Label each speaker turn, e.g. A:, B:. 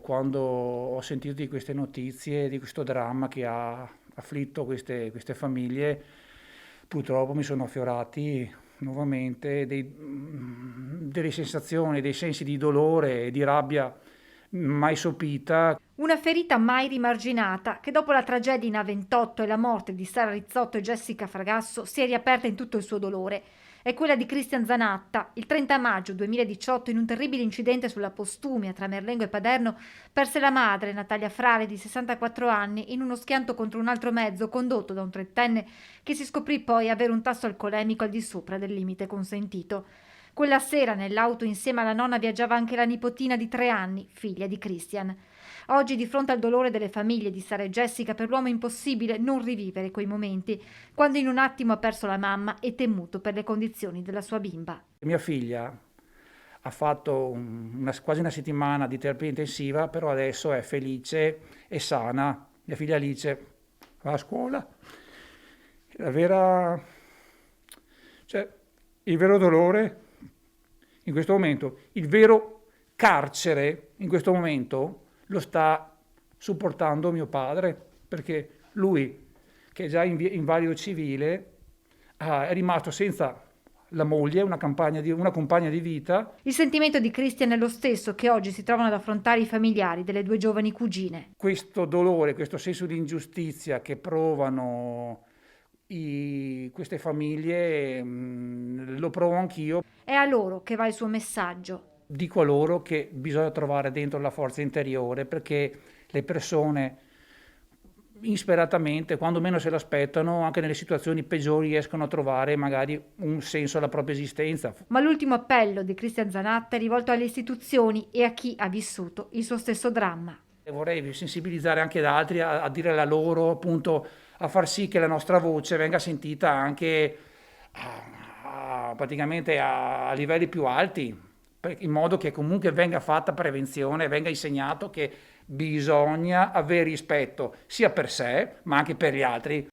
A: quando ho sentito di queste notizie, di questo dramma che ha afflitto queste famiglie, purtroppo mi sono affiorati nuovamente delle sensazioni, dei sensi di dolore e di rabbia mai sopita.
B: Una ferita mai rimarginata che dopo la tragedia in A28 e la morte di Sara Rizzotto e Jessica Fragasso si è riaperta in tutto il suo dolore. È quella di Christian Zanatta. Il 30 maggio 2018, in un terribile incidente sulla Postumia tra Merlengo e Paderno, perse la madre, Natalia Frare, di 64 anni, in uno schianto contro un altro mezzo condotto da un trentenne che si scoprì poi avere un tasso alcolemico al di sopra del limite consentito. Quella sera nell'auto insieme alla nonna viaggiava anche la nipotina di 3 anni, figlia di Christian. Oggi, di fronte al dolore delle famiglie di Sara e Jessica, per l'uomo è impossibile non rivivere quei momenti, quando in un attimo ha perso la mamma e temuto per le condizioni della sua bimba.
A: Mia figlia ha fatto quasi una settimana di terapia intensiva, però adesso è felice e sana. Mia figlia Alice va a scuola. La vera, cioè, il vero dolore in questo momento, il vero carcere in questo momento lo sta supportando mio padre, perché lui, che è già invalido civile, è rimasto senza la moglie, una compagna di vita.
B: Il sentimento di Christian è lo stesso che oggi si trovano ad affrontare i familiari delle due giovani cugine.
A: Questo dolore, questo senso di ingiustizia che provano queste famiglie, lo provo anch'io.
B: È a loro che va il suo messaggio.
A: Dico a loro che bisogna trovare dentro la forza interiore, perché le persone insperatamente, quando meno se l'aspettano, anche nelle situazioni peggiori riescono a trovare magari un senso alla propria esistenza.
B: Ma l'ultimo appello di Christian Zanatta è rivolto alle istituzioni e a chi ha vissuto il suo stesso dramma.
A: E vorrei sensibilizzare anche gli altri a dire la loro, appunto, a far sì che la nostra voce venga sentita anche praticamente a livelli più alti, in modo che comunque venga fatta prevenzione, venga insegnato che bisogna avere rispetto sia per sé ma anche per gli altri.